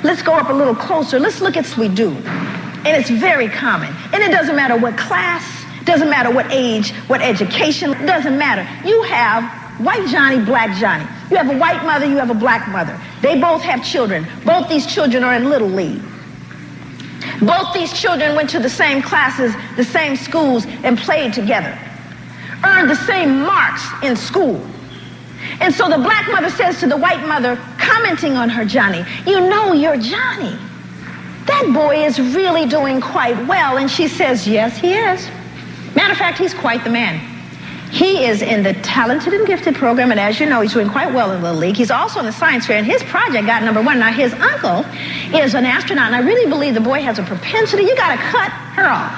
Let's go up a little closer. Let's look at what we do. And it's very common. And it doesn't matter what class, doesn't matter what age, what education, it doesn't matter. You have white Johnny, black Johnny. You have a white mother, you have a black mother. They both have children. Both these children are in Little League. Both these children went to the same classes, the same schools, and played together. Earned the same marks in school. And so the black mother says to the white mother, commenting on her Johnny, you know your Johnny. That boy is really doing quite well. And she says, yes, he is. Matter of fact, he's quite the man. He is in the talented and gifted program, and as you know, he's doing quite well in Little League. He's also in the science fair, and his project got #1. Now, his uncle is an astronaut, and I really believe the boy has a propensity. You got to cut her off.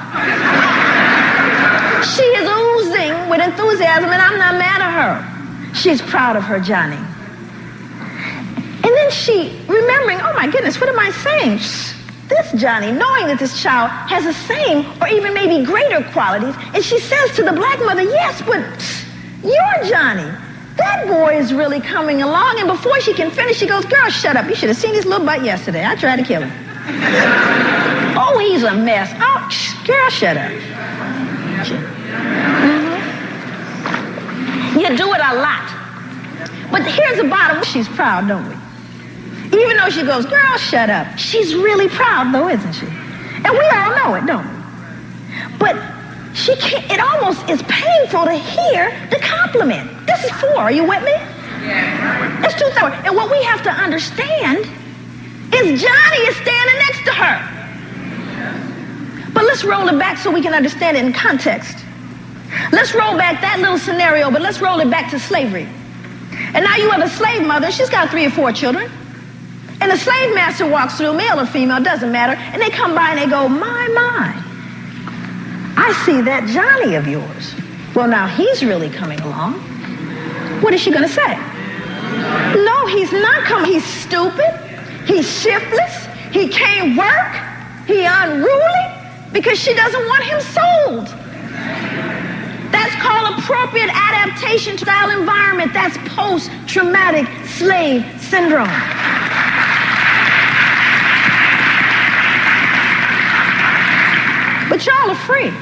She is oozing with enthusiasm, and I'm not mad at her. She's proud of her Johnny. And then she, remembering, oh my goodness, what am I saying? This Johnny, knowing that this child has the same or even maybe greater qualities, and she says to the black mother, yes, but your Johnny, that boy is really coming along. And before she can finish, she goes, girl, shut up. You should have seen his little butt yesterday. I tried to kill him. Oh, he's a mess. Oh, girl, shut up. You do it a lot. But here's the bottom. She's proud, don't we? Even though she goes, girl, shut up. She's really proud, though, isn't she? And we all know it, don't we? But she can't, it almost is painful to hear the compliment. This is 4. Are you with me? Yeah. It's 2-3. And what we have to understand is Johnny is standing next to her. But let's roll it back so we can understand it in context. Let's roll back that little scenario, but let's roll it back to slavery. And now you have a slave mother. She's got 3 or 4 children. And the slave master walks through, male or female, doesn't matter. And they come by and they go, my, I see that Johnny of yours. Well, now he's really coming along. What is she going to say? No, he's not coming. He's stupid. He's shiftless. He can't work. He unruly because she doesn't want him sold. That's called appropriate adaptation to style environment. That's post-traumatic slave syndrome. But y'all are free.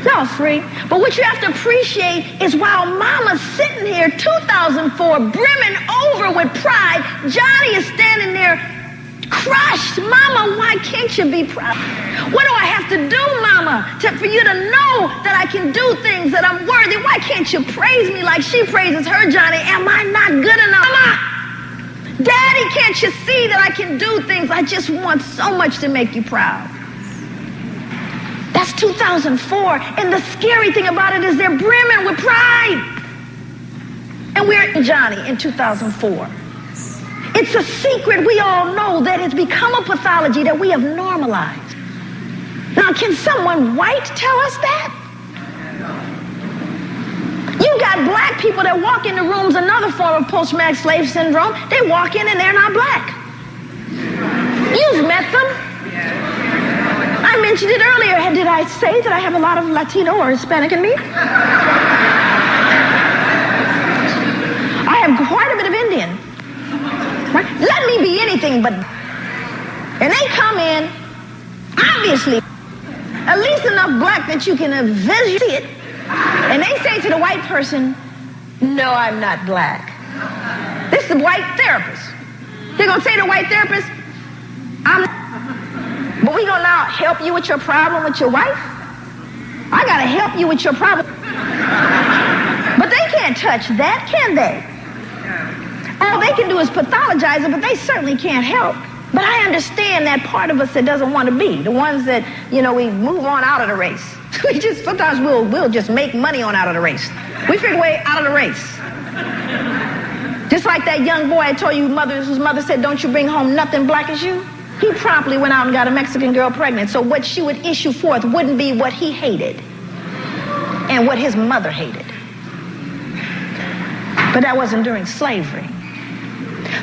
Y'all free. But what you have to appreciate is while Mama's sitting here, 2004, brimming over with pride, Johnny is standing there crushed. Mama, why can't you be proud? What do I have to do, Mama, for you to know that I can do things, that I'm worthy? Why can't you praise me like she praises her Johnny? Am I not good enough? Mama, Daddy, can't you see that I can do things? I just want so much to make you proud. That's 2004, and the scary thing about it is they're brimming with pride. And we're in Johnny in 2004. It's a secret we all know that it's become a pathology that we have normalized. Now, can someone white tell us that? You got black people that walk into rooms, another form of post-traumatic slave syndrome. They walk in and they're not black. You've met them. I mentioned it earlier. Did I say that I have a lot of Latino or Hispanic in me? I have quite a bit of Indian. Right? Let me be anything but. And they come in, obviously, at least enough black that you can visually see it. And they say to the white person, no, I'm not black. This is the white therapist. They're going to say to the white therapist, but we going to now help you with your problem with your wife? I got to help you with your problem. But they can't touch that, can they? All they can do is pathologize it, but they certainly can't help. But I understand that part of us that doesn't want to be. The ones that, we move on out of the race. Sometimes we'll just make money on out of the race. We figure a way out of the race. Just like that young boy I told you whose mother said, don't you bring home nothing black as you? He promptly went out and got a Mexican girl pregnant. So what she would issue forth wouldn't be what he hated and what his mother hated. But that wasn't during slavery.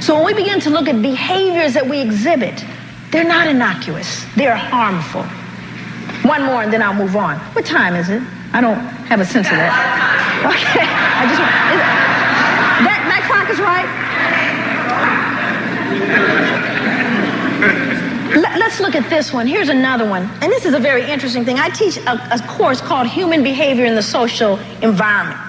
So when we begin to look at behaviors that we exhibit, they're not innocuous. They're harmful. One more and then I'll move on. What time is it? I don't have a sense of that. Okay. That clock is right? at this one. Here's another one. And this is a very interesting thing. I teach a course called Human Behavior in the Social Environment.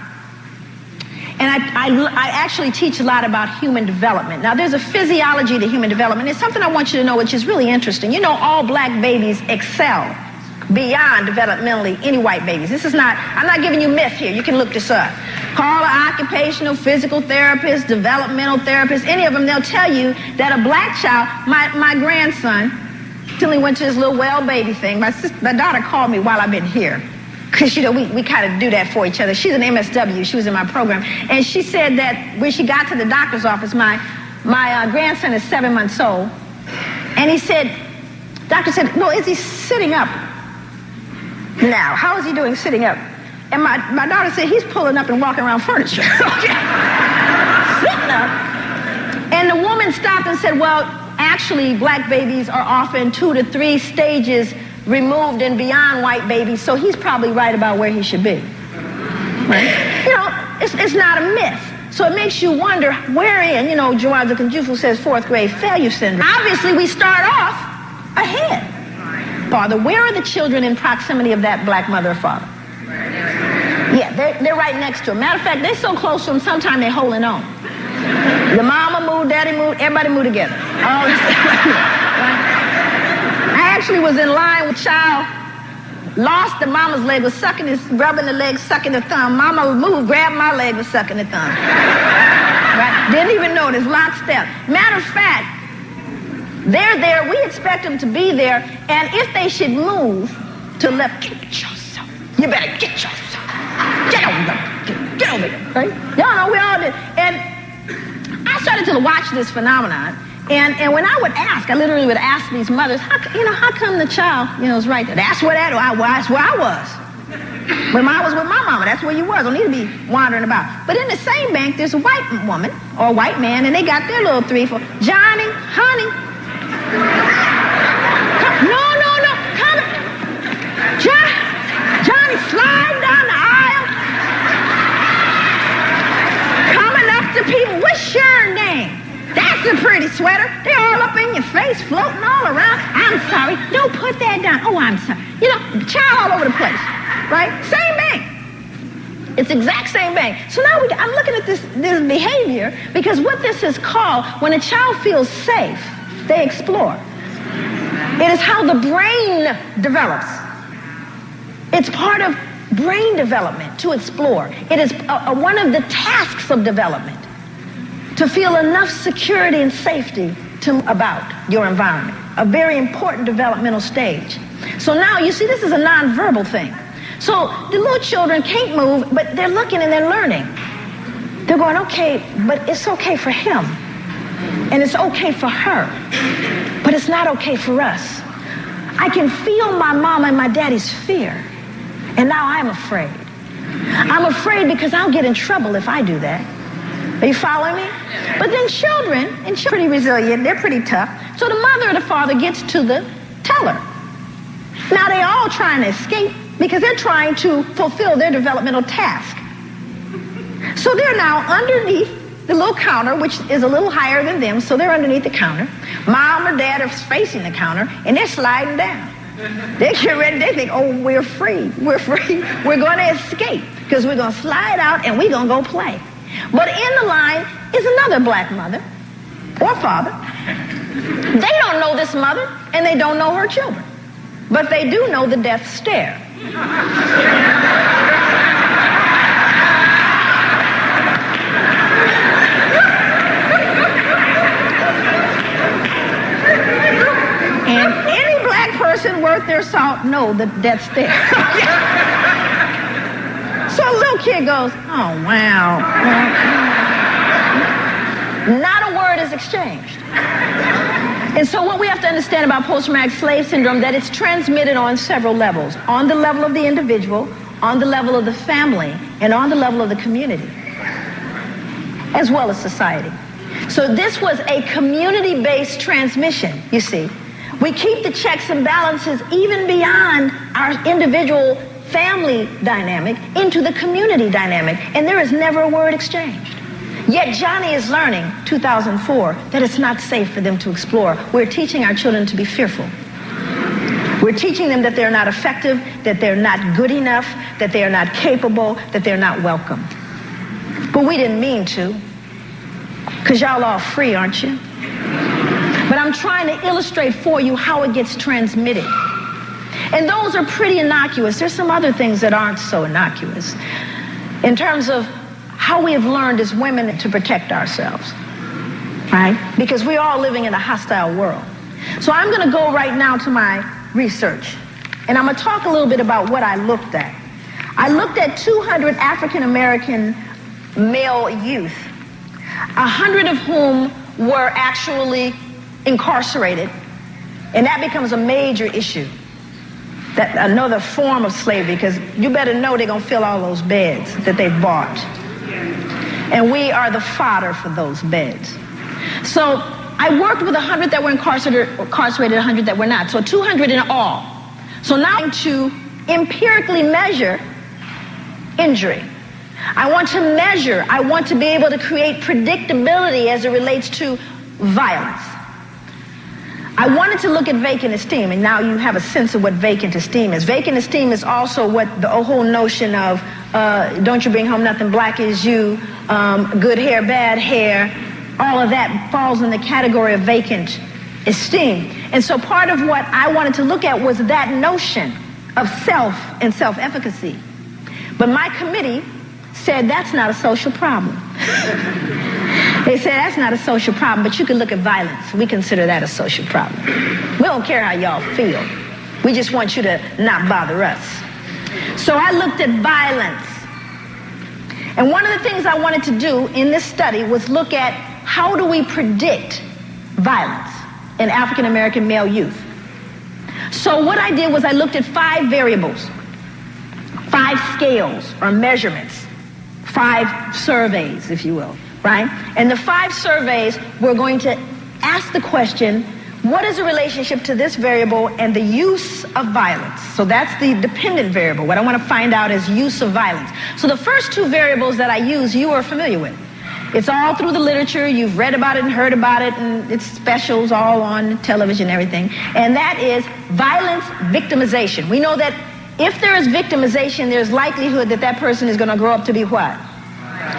And I actually teach a lot about human development. Now, there's a physiology to human development. It's something I want you to know, which is really interesting. You know, all black babies excel beyond developmentally any white babies. This is not, I'm not giving you myth here. You can look this up. Call an occupational physical therapist, developmental therapist, any of them, they'll tell you that a black child, my grandson, till he went to his little well baby thing, my daughter called me while I've been here. Because, you know, we kind of do that for each other. She's an MSW. She was in my program. And she said that when she got to the doctor's office, my grandson is 7 months old. And he said, doctor said, well, is he sitting up now? How is he doing sitting up? And my daughter said, he's pulling up and walking around furniture. Sitting up. And the woman stopped and said, well, actually, black babies are often 2 to 3 stages removed and beyond white babies, so he's probably right about where he should be. Right? You know, it's not a myth. So it makes you wonder wherein, you know, Joanna Kunjufu says 4th grade failure syndrome. Obviously, we start off ahead. Father, where are the children in proximity of that black mother or father? Yeah, they're right next to him. Matter of fact, they're so close to him, sometimes they're holding on. The mama moved, daddy moved, everybody moved together. All right? I actually was in line with a child, lost the mama's leg, was sucking his, rubbing the leg, sucking the thumb. Mama moved, grabbed my leg, was sucking the thumb. Right? Didn't even notice, lockstep. Matter of fact, they're there, we expect them to be there, and if they should move to left, get yourself. You better get yourself. Get over there, right? Y'all know we all did. And I started to watch this phenomenon. And when I would ask, I literally would ask these mothers, how come the child, is right there? That's where I was. When I was with my mama, that's where you was. Don't need to be wandering about. But in the same bank, there's a white woman or a white man, and they got their little 3, 4. Johnny, honey. No. Come. Johnny, slide down the aisle. Coming up to people, what's your name? That's a pretty sweater. They're all up in your face, floating all around. I'm sorry. Don't put that down. Oh, I'm sorry. Child all over the place, right? Same bank. It's exact same bank. So now I'm looking at this behavior because what this is called, when a child feels safe, they explore. It is how the brain develops. It's part of brain development to explore. It is one of the tasks of development. To feel enough security and safety about your environment. A very important developmental stage. So now, you see, this is a nonverbal thing. So the little children can't move, but they're looking and they're learning. They're going, okay, but it's okay for him. And it's okay for her. But it's not okay for us. I can feel my mama and my daddy's fear. And now I'm afraid. I'm afraid because I'll get in trouble if I do that. Are you following me? But then children pretty resilient, they're pretty tough. So the mother or the father gets to the teller. Now they're all trying to escape because they're trying to fulfill their developmental task. So they're now underneath the little counter, which is a little higher than them, so they're underneath the counter. Mom or dad are facing the counter, and they're sliding down. They get ready, they think, oh, we're free. We're going to escape because we're going to slide out and we're going to go play. But in the line is another black mother or father. They don't know this mother, and they don't know her children. But they do know the death stare. And any black person worth their salt know the death stare. So a little kid goes, oh, wow. Not a word is exchanged. And so what we have to understand about post-traumatic slave syndrome, that it's transmitted on several levels. On the level of the individual, on the level of the family, and on the level of the community, as well as society. So this was a community-based transmission, you see. We keep the checks and balances even beyond our individual family dynamic into the community dynamic, and there is never a word exchanged. Yet Johnny is learning, 2004, that it's not safe for them to explore. We're teaching our children to be fearful. We're teaching them that they're not effective, that they're not good enough, that they are not capable, that they're not welcome. But we didn't mean to, because y'all all free, aren't you? But I'm trying to illustrate for you how it gets transmitted. And those are pretty innocuous. There's some other things that aren't so innocuous in terms of how we have learned as women to protect ourselves, right? Because we're all living in a hostile world. So I'm going to go right now to my research, and I'm going to talk a little bit about what I looked at. I looked at 200 African-American male youth, 100 of whom were actually incarcerated, and that becomes a major issue. That another form of slavery, because you better know they're going to fill all those beds that they've bought. And we are the fodder for those beds. So I worked with 100 that were incarcerated, 100 that were not. So 200 in all. So now to empirically measure injury. I want to measure, I want to be able to create predictability as it relates to violence. I wanted to look at vacant esteem, and now you have a sense of what vacant esteem is. Vacant esteem is also what the whole notion of don't you bring home nothing, black is you, good hair, bad hair, all of that falls in the category of vacant esteem. And so part of what I wanted to look at was that notion of self and self-efficacy. But my committee said that's not a social problem. They said that's not a social problem, but you can look at violence. We consider that a social problem. We don't care how y'all feel. We just want you to not bother us. So I looked at violence. And one of the things I wanted to do in this study was look at how do we predict violence in African American male youth. So what I did was I looked at 5 variables, 5 scales or measurements, 5 surveys, if you will. Right? And the 5 surveys, we're going to ask the question, what is the relationship to this variable and the use of violence? So that's the dependent variable. What I want to find out is use of violence. So the first 2 variables that I use, you are familiar with. It's all through the literature. You've read about it and heard about it, and it's specials all on television and everything. And that is violence victimization. We know that if there is victimization, there's likelihood that that person is going to grow up to be what?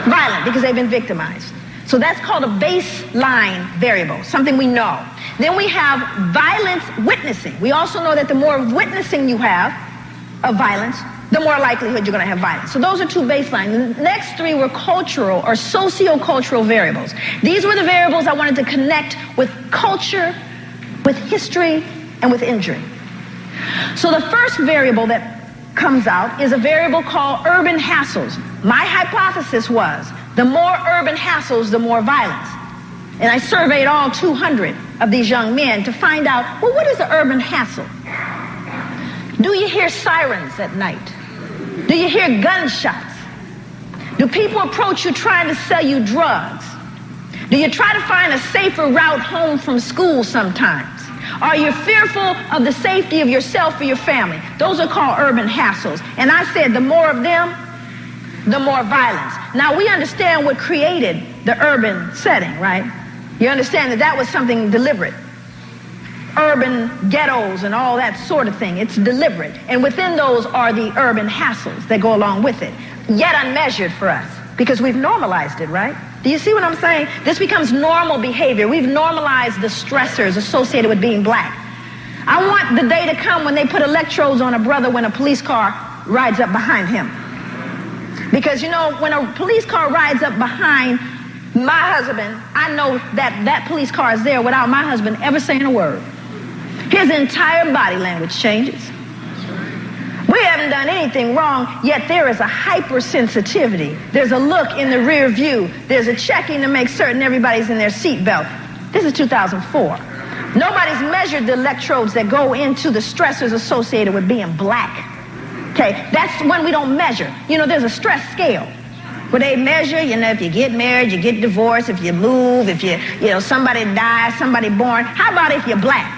Violent, because they've been victimized. So that's called a baseline variable, something we know. Then we have violence witnessing. We also know that the more witnessing you have of violence, the more likelihood you're going to have violence. So those are 2 baselines. The next 3 were cultural or socio-cultural variables. These were the variables I wanted to connect with culture, with history, and with injury. So the first variable that comes out is a variable called urban hassles. My hypothesis was the more urban hassles, the more violence. And I surveyed all 200 of these young men to find out, well, what is an urban hassle? Do you hear sirens at night? Do you hear gunshots? Do people approach you trying to sell you drugs? Do you try to find a safer route home from school sometimes? Are you fearful of the safety of yourself or your family? Those are called urban hassles. And I said the more of them, the more violence. Now we understand what created the urban setting, right? You understand that that was something deliberate. Urban ghettos and all that sort of thing. It's deliberate. And within those are the urban hassles that go along with it. Yet unmeasured for us because we've normalized it, right? Do you see what I'm saying? This becomes normal behavior. We've normalized the stressors associated with being black. I want the day to come when they put electrodes on a brother when a police car rides up behind him. Because, you know, when a police car rides up behind my husband, I know that that police car is there without my husband ever saying a word. His entire body language changes. We haven't done anything wrong, yet there is a hypersensitivity. There's a look in the rear view. There's a checking to make certain everybody's in their seatbelt. This is 2004. Nobody's measured the electrodes that go into the stressors associated with being black. Okay, that's when we don't measure. You know, there's a stress scale where they measure, you know, if you get married, you get divorced, if you move, if you know, somebody dies, somebody born. How about if you're black?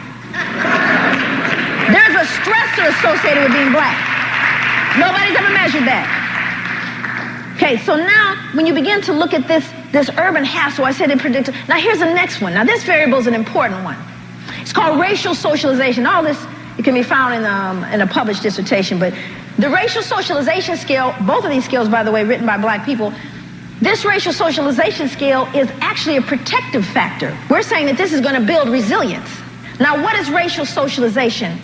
There's a stressor associated with being black. Nobody's ever measured that. Okay, so now when you begin to look at this urban hassle, I said it predicted. Now here's the next one. Now this variable is an important one. It's called racial socialization. All this It can be found in a published dissertation. But the racial socialization scale, both of these scales, by the way, written by black people, this racial socialization scale is actually a protective factor. We're saying that this is going to build resilience. Now, what is racial socialization?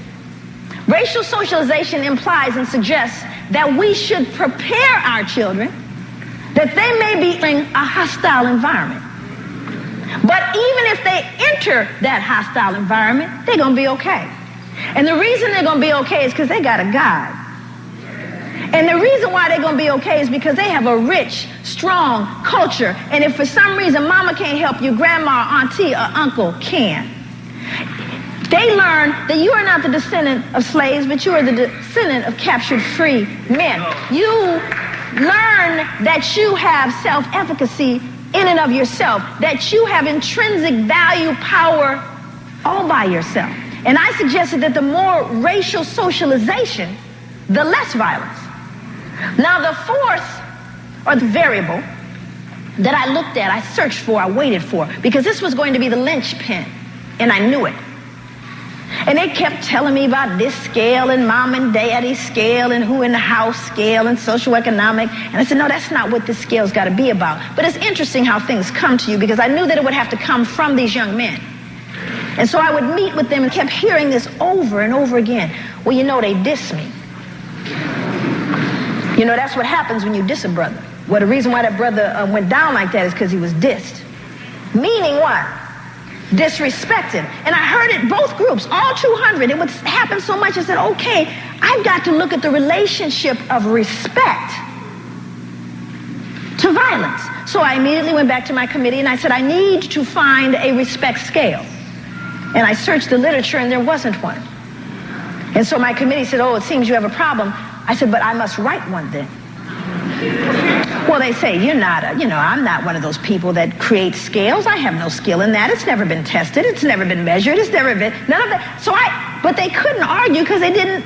Racial socialization implies and suggests that we should prepare our children that they may be in a hostile environment. But even if they enter that hostile environment, they're going to be okay. And the reason they're going to be okay is because they got a God. And the reason why they're going to be okay is because they have a rich, strong culture. And if for some reason mama can't help you, grandma, auntie, or uncle can. They learn that you are not the descendant of slaves, but you are the descendant of captured free men. You learn that you have self-efficacy in and of yourself, that you have intrinsic value, power all by yourself. And I suggested that the more racial socialization, the less violence. Now the fourth, or the variable, that I looked at, I searched for, I waited for, because this was going to be the linchpin, and I knew it. And they kept telling me about this scale and mom and daddy scale and who in the house scale and socioeconomic. And I said, no, that's not what this scale's got to be about. But it's interesting how things come to you, because I knew that it would have to come from these young men. And so I would meet with them and kept hearing this over and over again. Well, you know, they diss me. You know, that's what happens when you diss a brother. Well, the reason why that brother went down like that is because he was dissed. Meaning what? Disrespected. And I heard it, both groups, all 200. It would happen so much. I said, okay, I've got to look at the relationship of respect to violence. So I immediately went back to my committee and I said, I need to find a respect scale. And I searched the literature and there wasn't one. And so my committee said, oh, it seems you have a problem. I said, but I must write one then. Well, they say, you're not I'm not one of those people that create scales. I have no skill in that. It's never been tested. It's never been measured. It's never been, none of that. But they couldn't argue because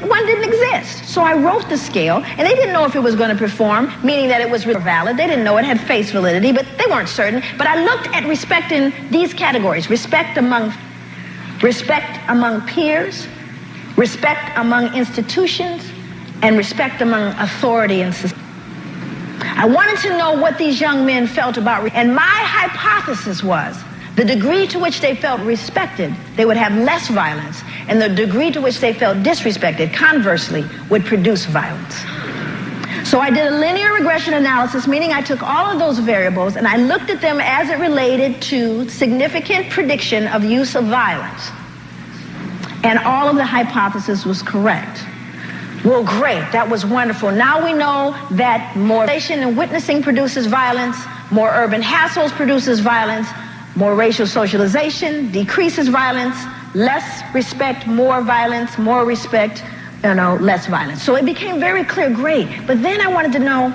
one didn't exist. So I wrote the scale, and they didn't know if it was going to perform, meaning that it was valid. They didn't know it had face validity, but they weren't certain. But I looked at respect in these categories: respect among peers, respect among institutions, and respect among authority and society. I wanted to know what these young men felt about, and my hypothesis was the degree to which they felt respected, they would have less violence, and the degree to which they felt disrespected, conversely, would produce violence. So I did a linear regression analysis, meaning I took all of those variables and I looked at them as it related to significant prediction of use of violence. And all of the hypothesis was correct. Well, great. That was wonderful. Now we know that more relation and witnessing produces violence, more urban hassles produces violence, more racial socialization decreases violence, less respect, more violence, more respect, less violence. So it became very clear, great. But then I wanted to know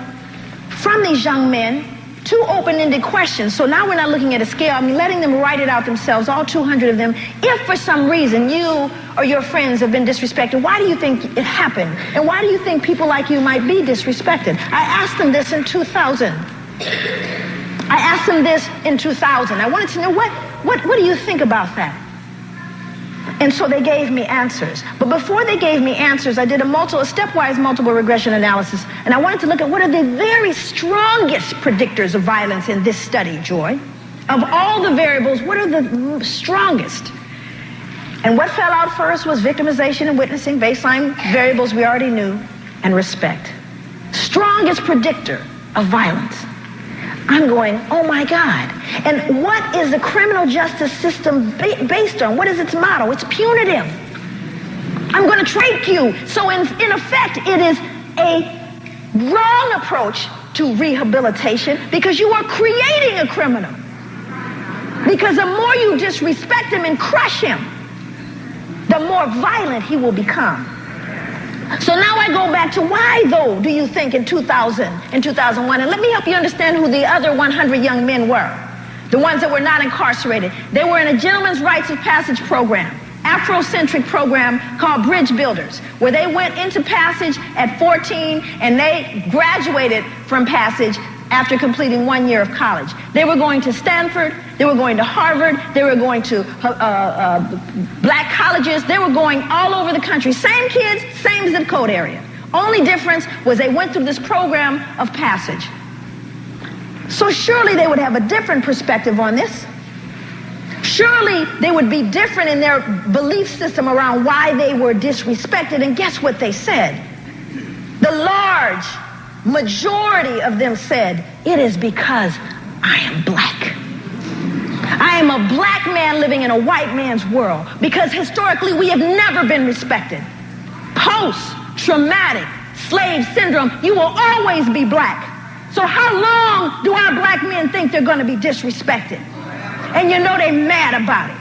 from these young men, two open-ended questions. So now we're not looking at a scale. I'm letting them write it out themselves, all 200 of them. If for some reason you or your friends have been disrespected, why do you think it happened? And why do you think people like you might be disrespected? I asked them this in 2000. I wanted to know, what do you think about that? And so they gave me answers. But before they gave me answers, I did a stepwise multiple regression analysis, and I wanted to look at what are the very strongest predictors of violence in this study, Joy. Of all the variables, what are the strongest? And what fell out first was victimization and witnessing, baseline variables we already knew, and respect. Strongest predictor of violence. I'm going, oh my God. And what is the criminal justice system based on? What is its motto? It's punitive. I'm going to trach you. So in effect, it is a wrong approach to rehabilitation because you are creating a criminal. Because the more you disrespect him and crush him, the more violent he will become. So now I go back to why, though, do you think in 2000 and 2001, and let me help you understand who the other 100 young men were, the ones that were not incarcerated. They were in a gentleman's rites of passage program, Afrocentric program called Bridge Builders, where they went into passage at 14 and they graduated from passage after completing 1 year of college. They were going to Stanford, they were going to Harvard, they were going to black colleges, they were going all over the country. Same kids, same zip code area. Only difference was they went through this program of passage. So surely they would have a different perspective on this. Surely they would be different in their belief system around why they were disrespected. And guess what they said? The large majority of them said, it is because I am black. I am a black man living in a white man's world, because historically we have never been respected. Post-traumatic slave syndrome, you will always be black. So how long do our black men think they're going to be disrespected? And you know they're mad about it.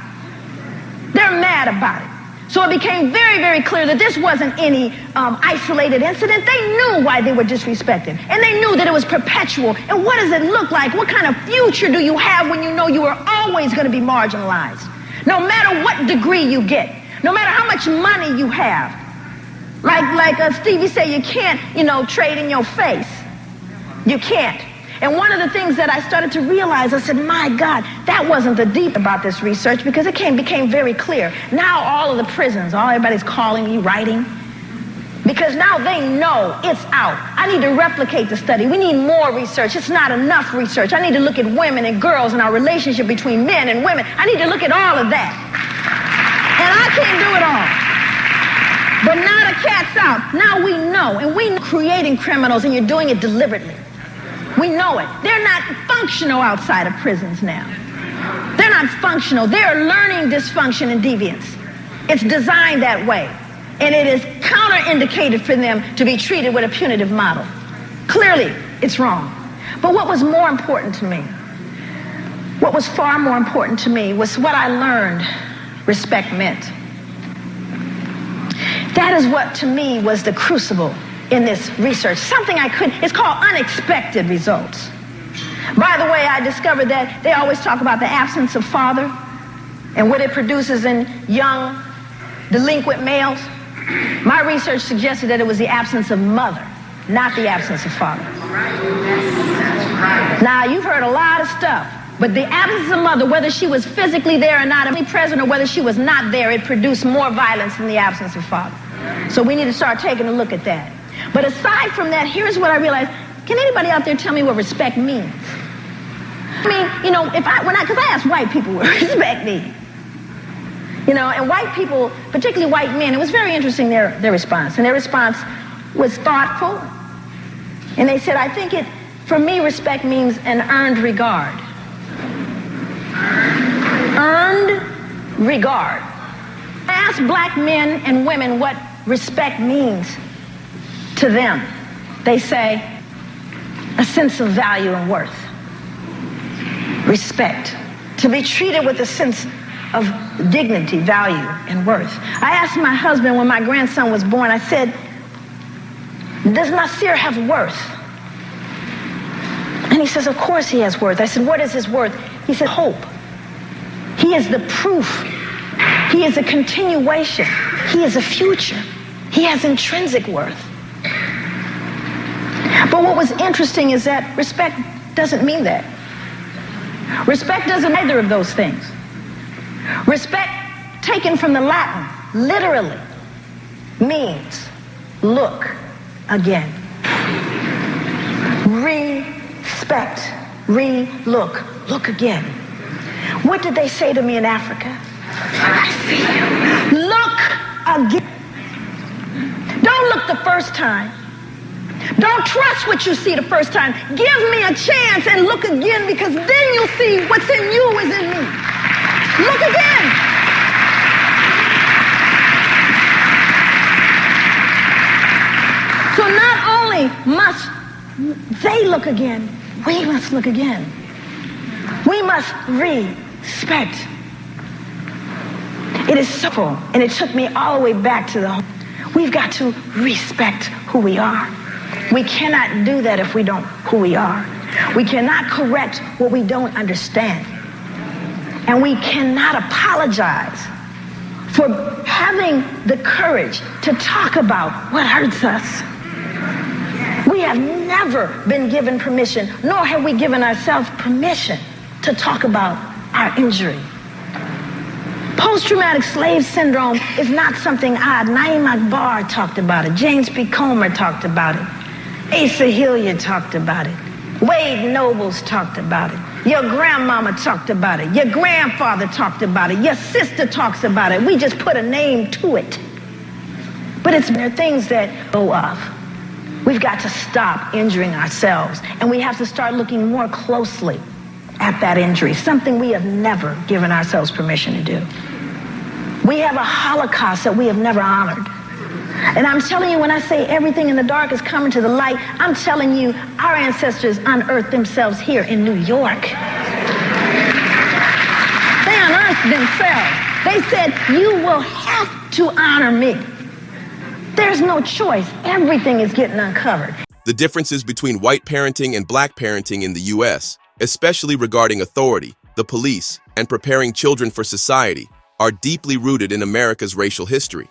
They're mad about it. So it became very, very clear that this wasn't any isolated incident. They knew why they were disrespected. And they knew that it was perpetual. And what does it look like? What kind of future do you have when you know you are always going to be marginalized? No matter what degree you get, no matter how much money you have. Like Stevie said, you can't, trade in your face. You can't. And one of the things that I started to realize, I said, my God, that wasn't the deep about this research, because it became very clear. Now all of the prisons, everybody's calling me, writing, because now they know it's out. I need to replicate the study. We need more research. It's not enough research. I need to look at women and girls and our relationship between men and women. I need to look at all of that. And I can't do it all. But now the cat's out. Now we know. And we know creating criminals, and you're doing it deliberately. We know it. They're not functional outside of prisons now. They're not functional. They're learning dysfunction and deviance. It's designed that way. And it is counterindicated for them to be treated with a punitive model. Clearly, it's wrong. But what was more important to me, what was far more important to me, was what I learned respect meant. That is what, to me, was the crucible in this research. Something it's called unexpected results. By the way, I discovered that they always talk about the absence of father and what it produces in young, delinquent males. My research suggested that it was the absence of mother, not the absence of father. Now, you've heard a lot of stuff, but the absence of mother, whether she was physically there or not, present, or whether she was not there, it produced more violence than the absence of father. So we need to start taking a look at that. But aside from that, here's what I realized. Can anybody out there tell me what respect means? I mean, because I asked white people what respect means. And white people, particularly white men, it was very interesting, their response. And their response was thoughtful. And they said, I think for me, respect means an earned regard. Earned regard. I asked black men and women what respect means to them. They say a sense of value and worth. Respect. To be treated with a sense of dignity, value, and worth. I asked my husband when my grandson was born, I said, does Nasir have worth? And he says, of course he has worth. I said, what is his worth? He said, hope. He is the proof. He is a continuation. He is a future. He has intrinsic worth. But what was interesting is that respect doesn't mean that. Respect doesn't either of those things. Respect, taken from the Latin, literally means look again. Respect, look again. What did they say to me in Africa? I see you. Look again. Don't look the first time. Don't trust what you see the first time. Give me a chance and look again, because then you'll see what's in you is in me. Look again. So not only must they look again, we must look again. We must respect. It is simple, and it took me all the way back to the home. We've got to respect who we are. We cannot do that if we don't who we are. We cannot correct what we don't understand. And we cannot apologize for having the courage to talk about what hurts us. We have never been given permission, nor have we given ourselves permission to talk about our injury. Post-traumatic slave syndrome is not something odd. Naeem Akbar talked about it. James B. Comer talked about it. Asa Hilliard talked about it. Wade Nobles talked about it. Your grandmama talked about it. Your grandfather talked about it. Your sister talks about it. We just put a name to it. But there are things that go off. We've got to stop injuring ourselves, and we have to start looking more closely at that injury, something we have never given ourselves permission to do. We have a Holocaust that we have never honored. And I'm telling you, when I say everything in the dark is coming to the light, I'm telling you, our ancestors unearthed themselves here in New York. They unearthed themselves. They said, you will have to honor me. There's no choice. Everything is getting uncovered. The differences between white parenting and black parenting in the U.S., especially regarding authority, the police, and preparing children for society, are deeply rooted in America's racial history.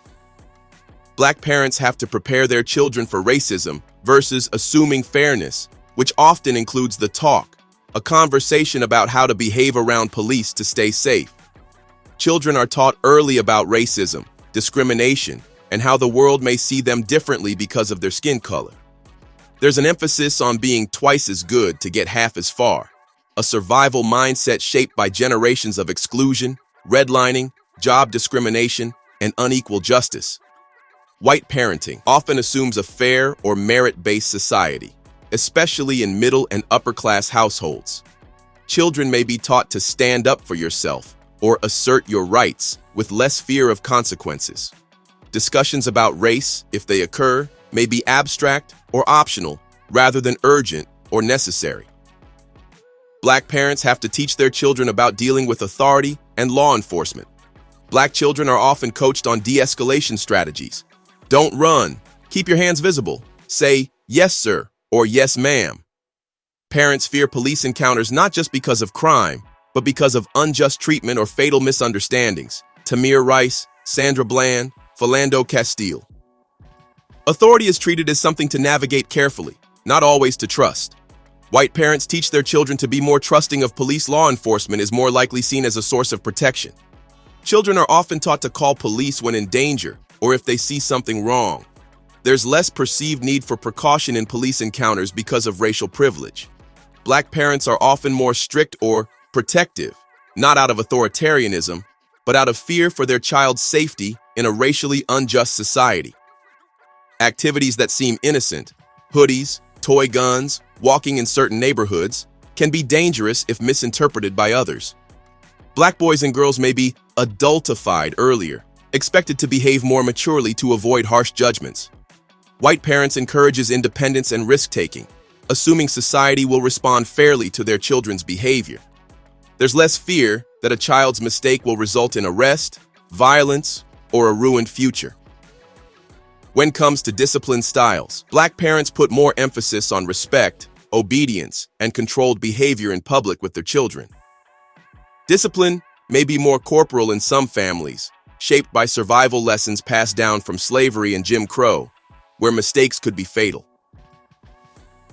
Black parents have to prepare their children for racism versus assuming fairness, which often includes the talk, a conversation about how to behave around police to stay safe. Children are taught early about racism, discrimination, and how the world may see them differently because of their skin color. There's an emphasis on being twice as good to get half as far, a survival mindset shaped by generations of exclusion, redlining, job discrimination, and unequal justice. White parenting often assumes a fair or merit-based society, especially in middle and upper-class households. Children may be taught to stand up for yourself or assert your rights with less fear of consequences. Discussions about race, if they occur, may be abstract or optional rather than urgent or necessary. Black parents have to teach their children about dealing with authority and law enforcement. Black children are often coached on de-escalation strategies. Don't run. Keep your hands visible. Say, yes, sir, or yes, ma'am. Parents fear police encounters not just because of crime, but because of unjust treatment or fatal misunderstandings. Tamir Rice, Sandra Bland, Philando Castile. Authority is treated as something to navigate carefully, not always to trust. White parents teach their children to be more trusting of police. Law enforcement is more likely seen as a source of protection. Children are often taught to call police when in danger or if they see something wrong. There's less perceived need for precaution in police encounters because of racial privilege. Black parents are often more strict or protective, not out of authoritarianism, but out of fear for their child's safety in a racially unjust society. Activities that seem innocent, hoodies, toy guns, walking in certain neighborhoods, can be dangerous if misinterpreted by others. Black boys and girls may be adultified earlier, expected to behave more maturely to avoid harsh judgments. White parents encourages independence and risk-taking, assuming society will respond fairly to their children's behavior. There's less fear that a child's mistake will result in arrest, violence, or a ruined future. When it comes to discipline styles, Black parents put more emphasis on respect, obedience, and controlled behavior in public with their children. Discipline may be more corporal in some families, shaped by survival lessons passed down from slavery and Jim Crow, where mistakes could be fatal.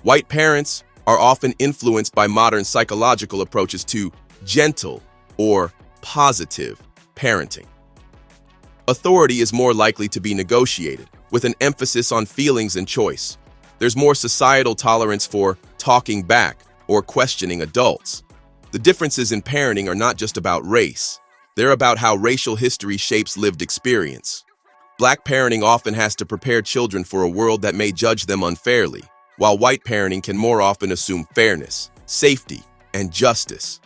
White parents are often influenced by modern psychological approaches to gentle or positive parenting. Authority is more likely to be negotiated, with an emphasis on feelings and choice. There's more societal tolerance for talking back or questioning adults. The differences in parenting are not just about race. They're about how racial history shapes lived experience. Black parenting often has to prepare children for a world that may judge them unfairly, while white parenting can more often assume fairness, safety, and justice.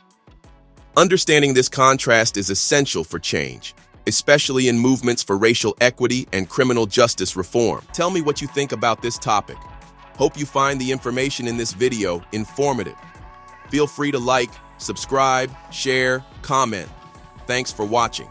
Understanding this contrast is essential for change, especially in movements for racial equity and criminal justice reform. Tell me what you think about this topic. Hope you find the information in this video informative. Feel free to like, subscribe, share, comment. Thanks for watching.